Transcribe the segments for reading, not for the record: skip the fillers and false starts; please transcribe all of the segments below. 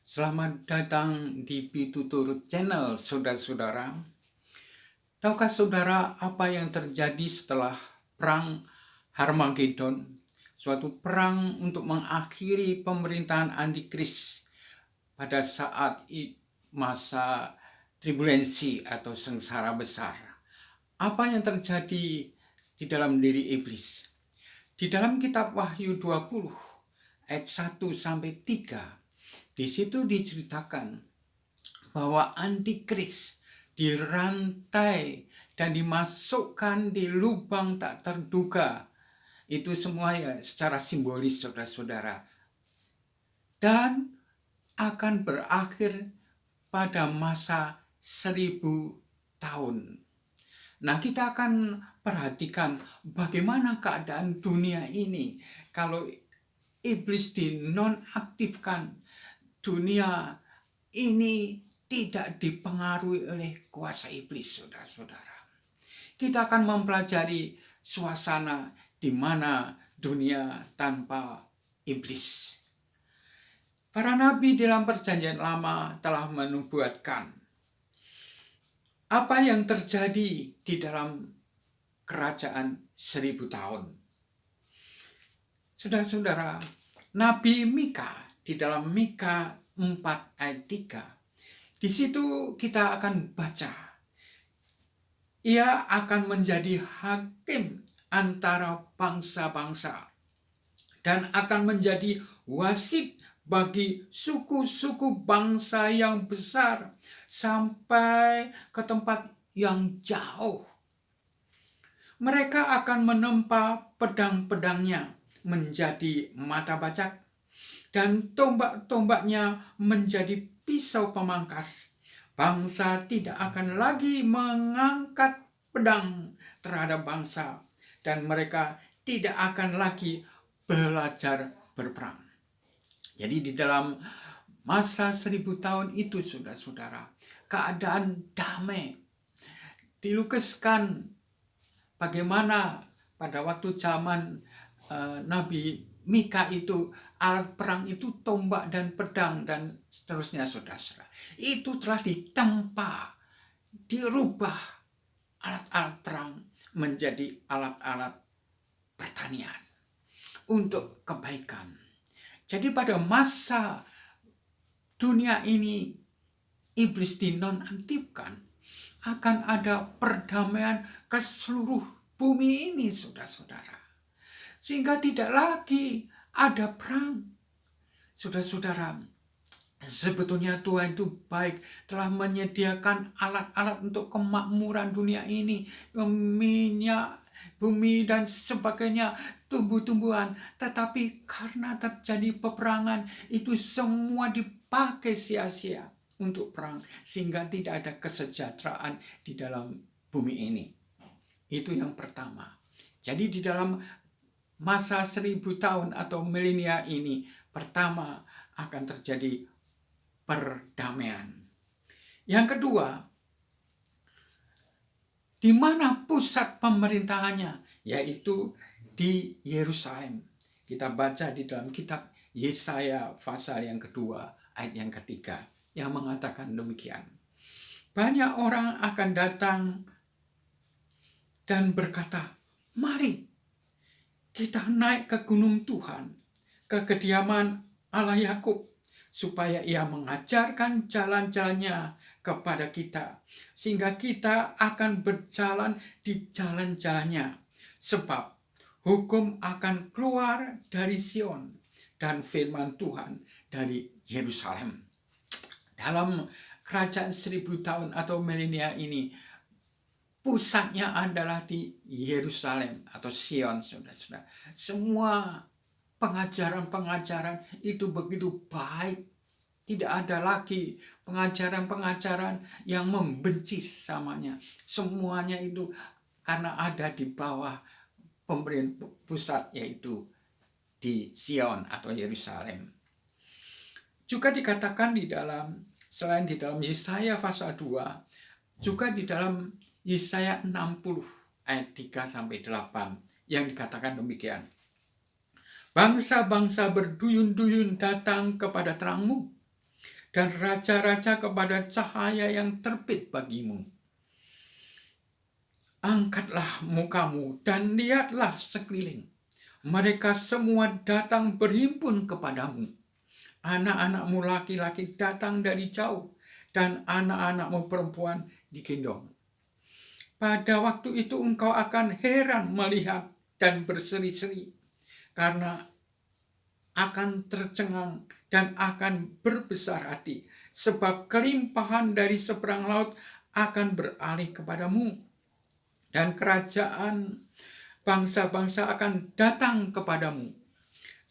Selamat datang di Pitutur Channel, saudara-saudara. Tahukah saudara apa yang terjadi setelah perang Harmagedon? Suatu perang untuk mengakhiri pemerintahan antikris pada saat masa tribulensi atau sengsara besar. Apa yang terjadi di dalam diri iblis? Di dalam kitab Wahyu 20 ayat 1 sampai 3, di situ diceritakan bahwa antikris dirantai dan dimasukkan di lubang tak terduga. Itu semua ya secara simbolis, saudara-saudara. Dan akan berakhir pada masa 1000 tahun. Nah, kita akan perhatikan bagaimana keadaan dunia ini kalau iblis dinonaktifkan. Dunia ini tidak dipengaruhi oleh kuasa iblis, saudara-saudara. Kita akan mempelajari suasana di mana dunia tanpa iblis. Para nabi dalam perjanjian lama telah menubuatkan apa yang terjadi di dalam kerajaan 1000 tahun. Saudara-saudara, Nabi Mika di dalam Mika 4 ayat 3, di situ kita akan baca, ia akan menjadi hakim antara bangsa-bangsa dan akan menjadi wasit bagi suku-suku bangsa yang besar sampai ke tempat yang jauh. Mereka akan menempa pedang-pedangnya menjadi mata bacak dan tombak-tombaknya menjadi pisau pemangkas. Bangsa tidak akan lagi mengangkat pedang terhadap bangsa dan mereka tidak akan lagi belajar berperang. Jadi di dalam masa 1000 tahun itu, saudara-saudara, keadaan damai. Dilukiskan bagaimana pada waktu zaman Nabi Mika itu alat perang itu tombak dan pedang dan seterusnya, saudara-saudara. Itu telah ditempa, dirubah alat-alat perang menjadi alat-alat pertanian untuk kebaikan. Jadi pada masa dunia ini iblis dinonaktifkan, akan ada perdamaian ke seluruh bumi ini, saudara-saudara. Sehingga tidak lagi ada perang. Saudara-saudara, sebetulnya Tuhan itu baik, telah menyediakan alat-alat untuk kemakmuran dunia ini, minyak, bumi dan sebagainya, tumbuh-tumbuhan. Tetapi karena terjadi peperangan, itu semua dipakai sia-sia untuk perang, sehingga tidak ada kesejahteraan di dalam bumi ini. Itu yang pertama. Jadi di dalam masa 1000 tahun atau milenia ini, pertama akan terjadi perdamaian. Yang kedua, di mana pusat pemerintahannya, yaitu di Yerusalem. Kita baca di dalam kitab Yesaya pasal yang kedua, ayat yang ketiga, yang mengatakan demikian. Banyak orang akan datang dan berkata, mari kita naik ke gunung Tuhan, ke kediaman Allah Yakub, supaya ia mengajarkan jalan-jalannya kepada kita, sehingga kita akan berjalan di jalan-jalannya. Sebab hukum akan keluar dari Sion dan firman Tuhan dari Yerusalem. Dalam kerajaan 1000 tahun atau milenia ini, pusatnya adalah di Yerusalem atau Sion, saudara-saudara. Semua pengajaran-pengajaran itu begitu baik. Tidak ada lagi pengajaran-pengajaran yang membenci samanya. Semuanya itu karena ada di bawah pemerintah pusat, yaitu di Sion atau Yerusalem. Juga dikatakan di dalam, selain di dalam Yesaya pasal 2, juga di dalam Yesaya 60 ayat 3-8 yang dikatakan demikian. Bangsa-bangsa berduyun-duyun datang kepada terangmu, dan raja-raja kepada cahaya yang terbit bagimu. Angkatlah mukamu dan lihatlah sekeliling. Mereka semua datang berhimpun kepadamu. Anak-anakmu laki-laki datang dari jauh, dan anak-anakmu perempuan digendong. Pada waktu itu engkau akan heran melihat dan berseri-seri, karena akan tercengang dan akan berbesar hati, sebab kelimpahan dari seberang laut akan beralih kepadamu, dan kerajaan bangsa-bangsa akan datang kepadamu.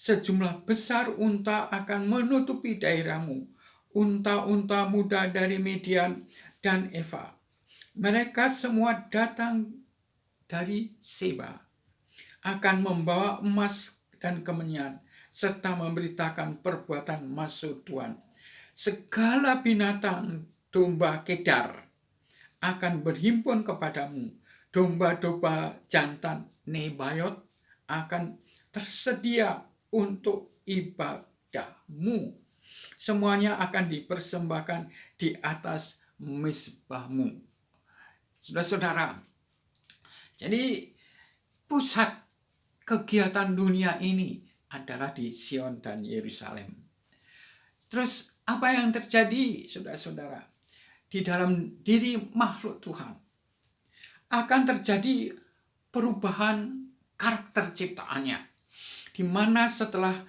Sejumlah besar unta akan menutupi daerahmu, unta-unta muda dari Midian dan Eva. Mereka semua datang dari Seba, akan membawa emas dan kemenyan, serta memberitakan perbuatan maksud Tuhan. Segala binatang domba Kedar akan berhimpun kepadamu. Domba-domba jantan Nebayot akan tersedia untuk ibadahmu. Semuanya akan dipersembahkan di atas mezbahmu. Saudara-saudara, jadi pusat kegiatan dunia ini adalah di Sion dan Yerusalem. Terus apa yang terjadi, saudara-saudara? Di dalam diri makhluk Tuhan akan terjadi perubahan karakter ciptaannya, di mana setelah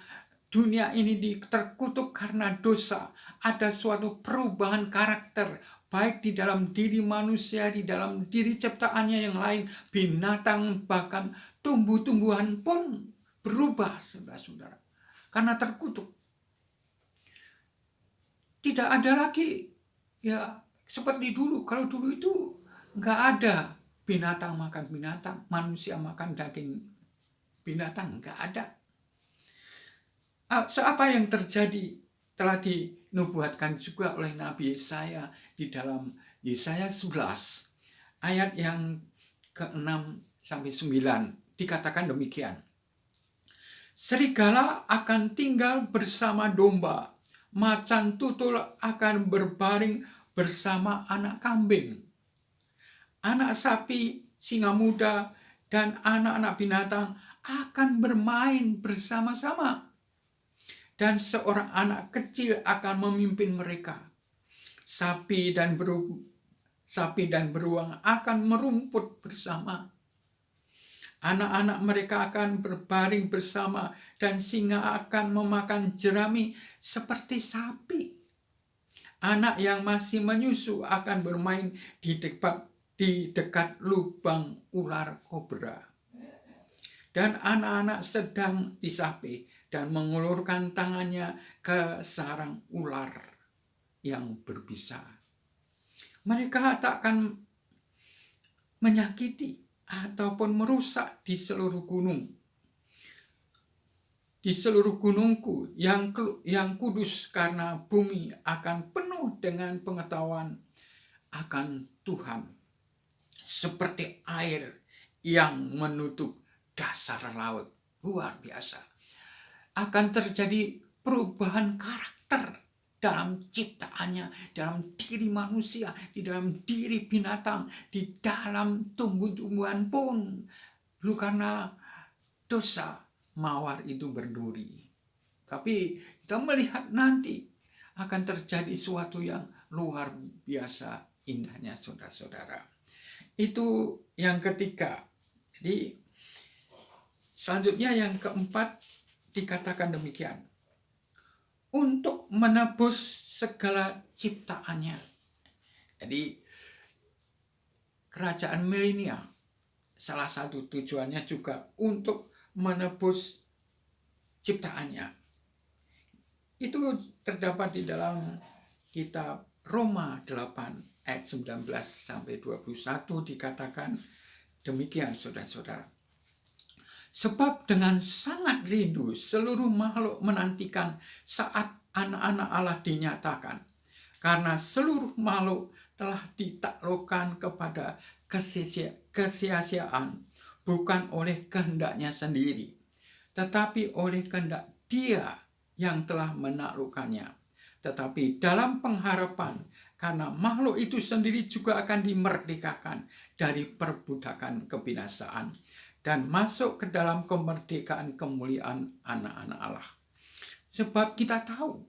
dunia ini terkutuk karena dosa, ada suatu perubahan karakter, baik di dalam diri manusia, di dalam diri ciptaannya yang lain, binatang, bahkan tumbuh-tumbuhan pun berubah, saudara-saudara, karena terkutuk. Tidak ada lagi ya seperti dulu. Kalau dulu itu nggak ada binatang makan binatang, manusia makan daging binatang, nggak ada. Apa yang terjadi telah dinubuatkan juga oleh Nabi Yesaya di dalam Yesaya 11 ayat yang ke-6 sampai 9 dikatakan demikian. Serigala akan tinggal bersama domba, macan tutul akan berbaring bersama anak kambing. Anak sapi, singa muda, dan anak-anak binatang akan bermain bersama-sama. Dan seorang anak kecil akan memimpin mereka. Sapi dan beruang akan merumput bersama. Anak-anak mereka akan berbaring bersama, dan singa akan memakan jerami seperti sapi. Anak yang masih menyusu akan bermain di dekat lubang ular kobra. Dan anak-anak sedang disapi dan mengulurkan tangannya ke sarang ular yang berbisa. Mereka tak akan menyakiti ataupun merusak di seluruh gunung. Di seluruh gunungku yang kudus, karena bumi akan penuh dengan pengetahuan akan Tuhan. Seperti air yang menutup dasar laut. Luar biasa. Akan terjadi perubahan karakter dalam ciptaannya, dalam diri manusia, di dalam diri binatang, di dalam tumbuh-tumbuhan pun. Dulu karena dosa, mawar itu berduri. Tapi kita melihat nanti akan terjadi sesuatu yang luar biasa indahnya, saudara-saudara. Itu yang ketiga. Jadi selanjutnya yang keempat dikatakan demikian. Untuk menebus segala ciptaannya. Jadi kerajaan milenial salah satu tujuannya juga untuk menebus ciptaannya. Itu terdapat di dalam kitab Roma 8 ayat 19 sampai 21 dikatakan demikian, saudara-saudara. Sebab dengan sangat rindu seluruh makhluk menantikan saat anak-anak Allah dinyatakan. Karena seluruh makhluk telah ditaklukkan kepada kesia-siaan, bukan oleh kehendaknya sendiri, tetapi oleh kehendak Dia yang telah menaklukkannya. tetapi dalam pengharapan, karena makhluk itu sendiri juga akan dimerdekakan dari perbudakan kebinasaan dan masuk ke dalam kemerdekaan kemuliaan anak-anak Allah. Sebab kita tahu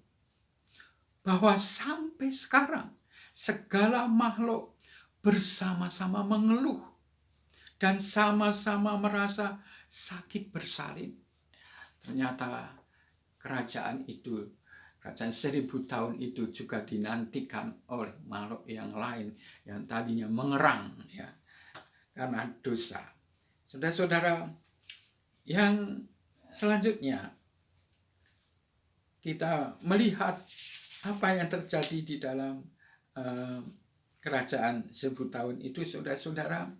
bahwa sampai sekarang segala makhluk bersama-sama mengeluh dan sama-sama merasa sakit bersalin. Ternyata kerajaan 1000 tahun itu juga dinantikan oleh makhluk yang lain yang tadinya mengerang ya karena dosa. Saudara-saudara, yang selanjutnya kita melihat apa yang terjadi di dalam kerajaan 1000 tahun itu, saudara-saudara,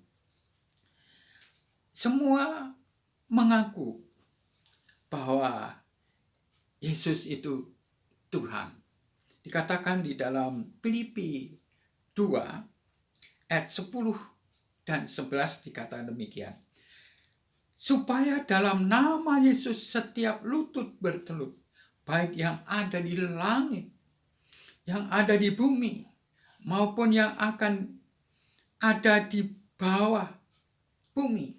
semua mengaku bahwa Yesus itu Tuhan. Dikatakan di dalam Filipi 2 ayat 10 dan 11 dikatakan demikian. Supaya dalam nama Yesus setiap lutut bertelut, baik yang ada di langit, yang ada di bumi, maupun yang akan ada di bawah bumi.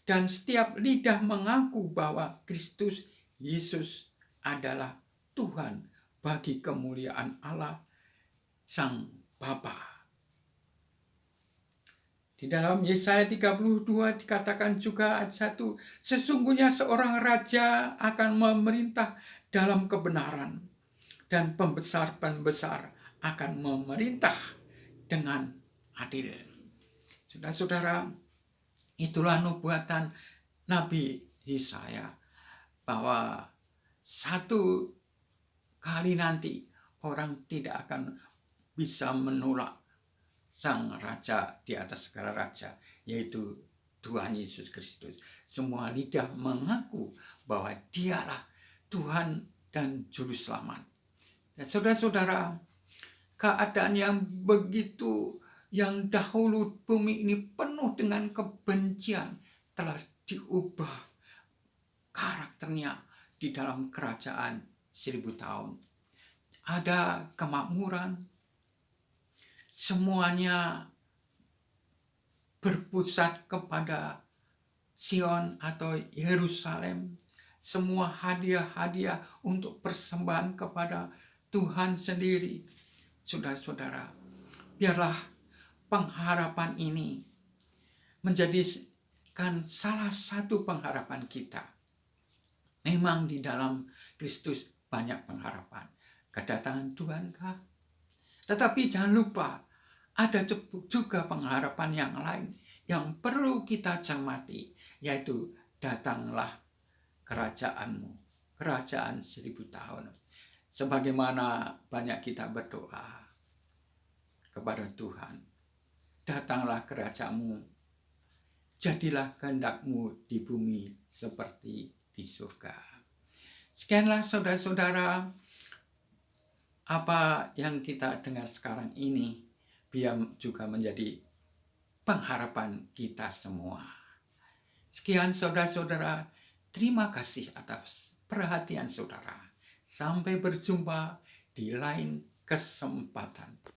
Dan setiap lidah mengaku bahwa Kristus Yesus adalah Tuhan bagi kemuliaan Allah Sang Bapa. Di dalam Yesaya 32 dikatakan juga ayat 1, sesungguhnya seorang raja akan memerintah dalam kebenaran dan pembesar-pembesar akan memerintah dengan adil. Saudara-saudara, itulah nubuatan Nabi Yesaya bahwa satu kali nanti orang tidak akan bisa menolak Sang Raja di atas segala raja, yaitu Tuhan Yesus Kristus. Semua lidah mengaku bahwa Dialah Tuhan dan Juru Selamat. Dan saudara-saudara, keadaan yang begitu yang dahulu bumi ini penuh dengan kebencian telah diubah karakternya di dalam kerajaan 1000 tahun. Ada kemakmuran, semuanya berpusat kepada Sion atau Yerusalem. Semua hadiah-hadiah untuk persembahan kepada Tuhan sendiri. Saudara-saudara, biarlah pengharapan ini menjadikan salah satu pengharapan kita. Memang di dalam Kristus banyak pengharapan. Kedatangan Tuhan kah? Tetapi jangan lupa, ada juga pengharapan yang lain yang perlu kita cermati, yaitu datanglah kerajaanmu, kerajaan 1000 tahun. Sebagaimana banyak kita berdoa kepada Tuhan, datanglah kerajaanmu, jadilah kehendakmu di bumi seperti di surga. Sekianlah saudara-saudara apa yang kita dengar sekarang ini, biar juga menjadi pengharapan kita semua. Sekian saudara-saudara, terima kasih atas perhatian saudara. Sampai berjumpa di lain kesempatan.